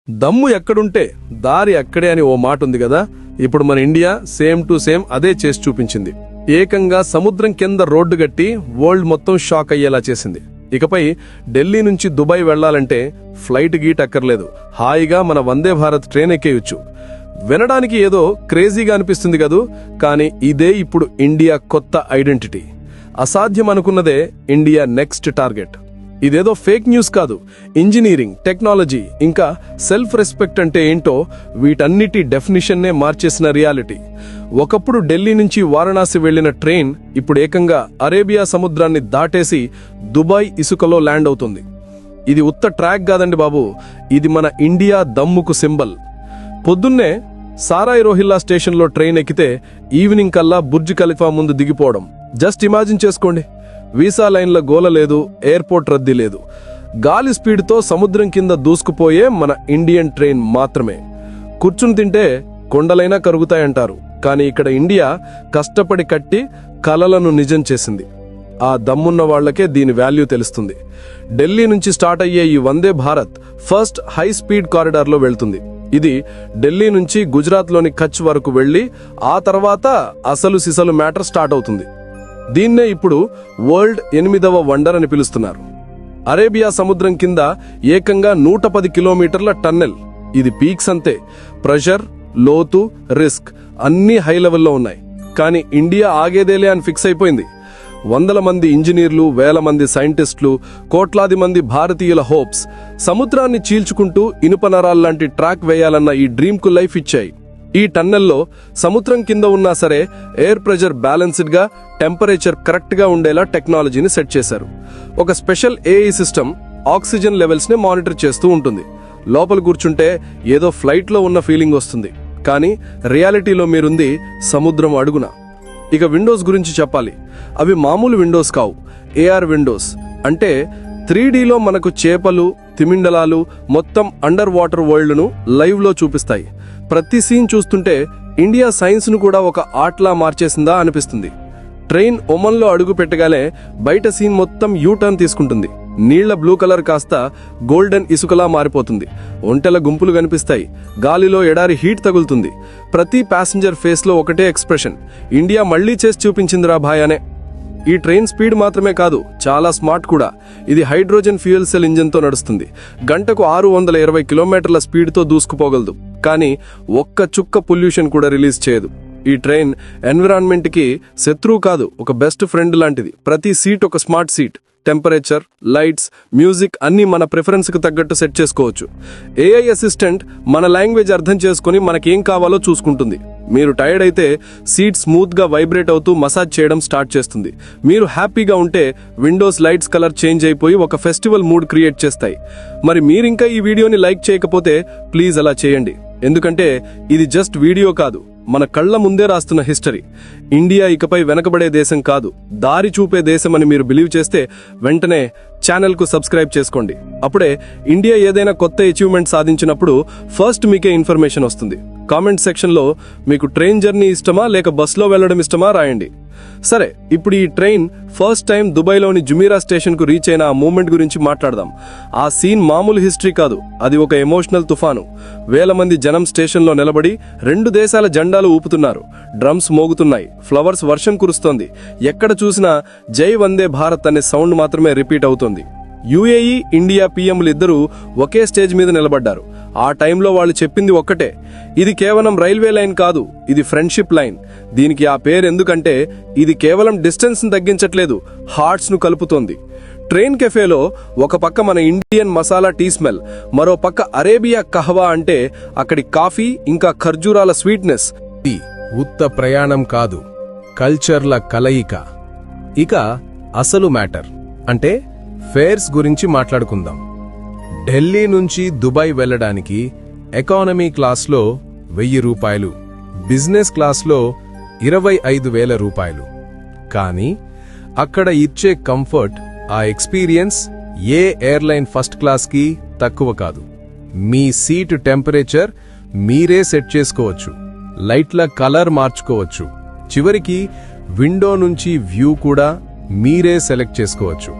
దమ్ము ఎక్కడుంటే దారి అక్కడే అని ఓ మాట ఉంది కదా. ఇప్పుడు మన ఇండియా సేమ్ టు సేమ్ అదే చేసి చూపించింది. ఏకంగా సముద్రం కింద రోడ్డు గట్టి వరల్డ్ మొత్తం షాక్ అయ్యేలా చేసింది. ఇకపై ఢిల్లీ నుంచి దుబాయ్ వెళ్లాలంటే ఫ్లైట్ గీట్ అక్కర్లేదు, హాయిగా మన వందే భారత్ ట్రైన్ ఎక్కేయచ్చు. వినడానికి ఏదో క్రేజీగా అనిపిస్తుంది కదూ, కానీ ఇదే ఇప్పుడు ఇండియా కొత్త ఐడెంటిటీ. అసాధ్యం అనుకున్నదే ఇండియా నెక్స్ట్ టార్గెట్. ఇదేదో ఫేక్ న్యూస్ కాదు. ఇంజనీరింగ్, టెక్నాలజీ ఇంకా సెల్ఫ్ రెస్పెక్ట్ అంటే ఏంటో వీటన్నిటి డెఫినిషన్నే మార్చేసిన రియాలిటీ. ఒకప్పుడు ఢిల్లీ నుంచి వారణాసి వెళ్లిన ట్రైన్ ఇప్పుడు ఏకంగా అరేబియా సముద్రాన్ని దాటేసి దుబాయ్ ఇసుకలో ల్యాండ్ అవుతుంది. ఇది ఉత్త ట్రాక్ కాదండి బాబు, ఇది మన ఇండియా దమ్ముకు సింబల్. పొద్దున్నే సారాయ్ రోహిల్లా స్టేషన్లో ట్రైన్ ఎక్కితే ఈవినింగ్ కల్లా బుర్జ్ ఖలీఫా ముందు దిగిపోవడం జస్ట్ ఇమాజిన్ చేసుకోండి. వీసా లైన్ల గోల లేదు, ఎయిర్పోర్ట్ రద్దీ లేదు. గాలి స్పీడ్తో సముద్రం కింద దూసుకుపోయే మన ఇండియన్ ట్రైన్ మాత్రమే. కూర్చుని తింటే కొండలైనా కరుగుతాయంటారు, కానీ ఇక్కడ ఇండియా కష్టపడి కట్టి కలలను నిజం చేసింది. ఆ దమ్మున్న వాళ్లకే దీని వాల్యూ తెలుస్తుంది. ఢిల్లీ నుంచి స్టార్ట్ అయ్యే ఈ Vande Bharat first high speed కారిడార్లో వెళ్తుంది. ఇది ఢిల్లీ నుంచి గుజరాత్లోని కచ్ వరకు వెళ్లి ఆ తర్వాత అసలు సిసలు మ్యాటర్ స్టార్ట్ అవుతుంది. దీన్నే ఇప్పుడు వరల్డ్ 8వ వండర్ అని పిలుస్తున్నారు. అరేబియా సముద్రం కింద ఏకంగా 110 కిలోమీటర్ల టన్నెల్. ఇది పీక్స్ అంతే. ప్రెషర్, లోతు, రిస్క్ అన్నీ హై లెవెల్లో ఉన్నాయి. కానీ ఇండియా ఆగేదేలే అని ఫిక్స్ అయిపోయింది. వందల మంది ఇంజనీర్లు, వేల మంది సైంటిస్టులు, కోట్లాది మంది భారతీయుల హోప్స్ సముద్రాన్ని చీల్చుకుంటూ ఇనుప నరాల్లాంటి ట్రాక్ వేయాలన్న ఈ డ్రీమ్కు లైఫ్ ఇచ్చాయి. ఈ టన్నెల్లో సముద్రం కింద ఉన్నా సరే ఎయిర్ ప్రెషర్ బ్యాలెన్స్డ్ గా, టెంపరేచర్ కరెక్ట్ గా ఉండేలా టెక్నాలజీని సెట్ చేశారు. ఒక special AI system oxygen levels ని మానిటర్ చేస్తూ ఉంటుంది. లోపల కూర్చుంటే ఏదో ఫ్లైట్ లో ఉన్న ఫీలింగ్ వస్తుంది, కానీ రియాలిటీలో మీరుంది సముద్రం అడుగున. ఇక విండోస్ గురించి చెప్పాలి. అవి మామూలు విండోస్ కావు, ఏఆర్ విండోస్. అంటే 3Dలో మనకు చేపలు, తిమిండలాలు, మొత్తం అండర్ వాటర్ వరల్డ్ ను లైవ్ లో చూపిస్తాయి. ప్రతి సీన్ చూస్తుంటే ఇండియా సైన్స్ ను కూడా ఒక ఆర్ట్లా మార్చేసిందా అనిపిస్తుంది. ట్రైన్ ఒమన్లో అడుగు పెట్టగానే బయట సీన్ మొత్తం యూటర్న్ తీసుకుంటుంది. నీళ్ల బ్లూ కలర్ కాస్త గోల్డెన్ ఇసుకలా మారిపోతుంది. ఒంటెల గుంపులు కనిపిస్తాయి. గాలిలో ఎడారి హీట్ తగులుతుంది. ప్రతి ప్యాసింజర్ ఫేస్ లో ఒకటే ఎక్స్ప్రెషన్, ఇండియా మళ్లీ చేసి చూపించిందిరా భాయ్ అనే. ఈ ట్రైన్ స్పీడ్ మాత్రమే కాదు, చాలా స్మార్ట్ కూడా. ఇది హైడ్రోజన్ ఫ్యూయల్ సెల్ ఇంజిన్తో నడుస్తుంది. గంటకు 620 కిలోమీటర్ల స్పీడ్తో దూసుకుపోగలదు. కానీ ఒక్క చుక్క పొల్యూషన్ కూడా రిలీజ్ చేయదు. ఈ ట్రైన్ ఎన్విరాన్మెంట్ కి శత్రువు కాదు, ఒక బెస్ట్ ఫ్రెండ్ లాంటిది. ప్రతి సీట్ ఒక smart seat. Temperature, lights, music అన్నీ మన ప్రిఫరెన్స్ కు తగ్గట్టు సెట్ చేసుకోవచ్చు. ఏఐ అసిస్టెంట్ మన లాంగ్వేజ్ అర్థం చేసుకుని మనకేం కావాలో చూసుకుంటుంది. మీరు టైర్డ్ అయితే సీట్ స్మూత్ గా వైబ్రేట్ అవుతూ మసాజ్ చేయడం స్టార్ట్ చేస్తుంది. మీరు హ్యాపీగా ఉంటే విండోస్ లైట్స్ కలర్ చేంజ్ అయిపోయి ఒక ఫెస్టివల్ మూడ్ క్రియేట్ చేస్తాయి. మరి మీరింకా ఈ వీడియోని లైక్ చేయకపోతే ప్లీజ్ అలా చేయండి. ఎందుకంటే ఇది జస్ట్ వీడియో కాదు, మన కళ్ల ముందే రాస్తున్న హిస్టరీ. ఇండియా ఇకపై వెనకబడే దేశం కాదు, దారి చూపే దేశం అని మీరు బిలీవ్ చేస్తే వెంటనే ఛానల్ కు సబ్స్క్రైబ్ చేసుకోండి. అప్పుడే ఇండియా ఏదైనా కొత్త అచీవ్మెంట్ సాధించినప్పుడు ఫస్ట్ మీకే ఇన్ఫర్మేషన్ వస్తుంది. కామెంట్ సెక్షన్ లో మీకు ట్రైన్ జర్నీ ఇష్టమా లేక బస్లో వెళ్లడం ఇష్టమా రాయండి. సరే, ఇప్పుడు ఈ ట్రైన్ ఫస్ట్ టైం దుబాయ్లోని జుమీరా స్టేషన్ కు రీచ్ అయిన ఆ మూమెంట్ గురించి మాట్లాడదాం. ఆ సీన్ మామూలు హిస్టరీ కాదు, అది ఒక ఎమోషనల్ తుఫాను. వేల మంది జనం స్టేషన్లో నిలబడి 2 దేశాల జెండాలు ఊపుతున్నారు. డ్రమ్స్ మోగుతున్నాయి, ఫ్లవర్స్ వర్షం కురుస్తోంది. ఎక్కడ చూసినా జై వందే భారత్ అనే సౌండ్ మాత్రమే రిపీట్ అవుతోంది. యుఏఈ, ఇండియా పీఎంలు ఇద్దరూ ఒకే స్టేజ్ మీద నిలబడ్డారు. ఆ టైంలో వాళ్ళు చెప్పింది ఒక్కటే, ఇది కేవలం రైల్వే లైన్ కాదు, ఇది ఫ్రెండ్షిప్ లైన్. దీనికి ఆ పేరు ఎందుకంటే ఇది కేవలం డిస్టెన్స్ ను తగ్గించట్లేదు, హార్ట్స్ ను కలుపుతోంది. ట్రైన్ కెఫేలో ఒక పక్క మన ఇండియన్ మసాలా టీ స్మెల్, మరో పక్క అరేబియా కహవా అంటే అక్కడి కాఫీ ఇంకా ఖర్జూరాల స్వీట్నెస్. ఇది ఉత్త ప్రయాణం కాదు, కల్చర్ల కలయిక. ఇక అసలు మ్యాటర్ అంటే ఫేర్స్ గురించి మాట్లాడుకుందాం. ఢిల్లీ నుంచి దుబాయ్ వెళ్లడానికి ఎకానమీ క్లాస్లో 1000 రూపాయలు, బిజినెస్ క్లాస్లో 25,000 రూపాయలు. కానీ అక్కడ ఇచ్చే కంఫర్ట్, ఆ ఎక్స్పీరియన్స్ ఏ ఎయిర్లైన్ ఫస్ట్ క్లాస్కి తక్కువ కాదు. మీ సీటు టెంపరేచర్ మీరే సెట్ చేసుకోవచ్చు, లైట్ల కలర్ మార్చుకోవచ్చు, చివరికి విండో నుంచి వ్యూ కూడా మీరే సెలెక్ట్ చేసుకోవచ్చు.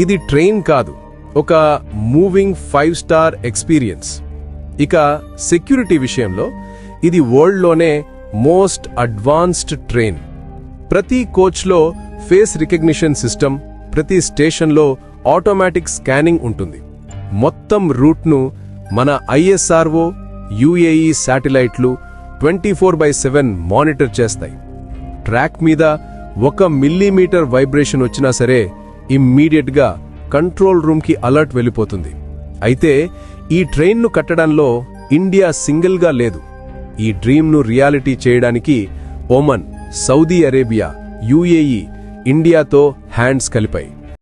ఇది ట్రైన్ కాదు, ఒక మూవింగ్ 5 స్టార్ ఎక్స్పీరియన్స్. ఇక సెక్యూరిటీ విషయంలో ఇది వరల్డ్లోనే మోస్ట్ అడ్వాన్స్డ్ ట్రైన్. ప్రతి కోచ్లో ఫేస్ రికగ్నిషన్ సిస్టమ్, ప్రతి స్టేషన్లో ఆటోమేటిక్ స్కానింగ్ ఉంటుంది. మొత్తం రూట్ను మన ISRO, UAE శాటిలైట్లు 24/7 మానిటర్ చేస్తాయి. ట్రాక్ మీద 1 మిల్లీమీటర్ వైబ్రేషన్ వచ్చినా సరే ఇమ్మీడియట్గా కంట్రోల్ రూమ్కి అలర్ట్ వెళ్ళిపోతుంది. అయితే ఈ ట్రైన్ను కట్టడంలో ఇండియా సింగిల్గా లేదు. ఈ డ్రీమ్ను రియాలిటీ చేయడానికి ఒమన్, సౌదీ అరేబియా, UAE, ఇండియాతో హ్యాండ్స్ కలిపాయి.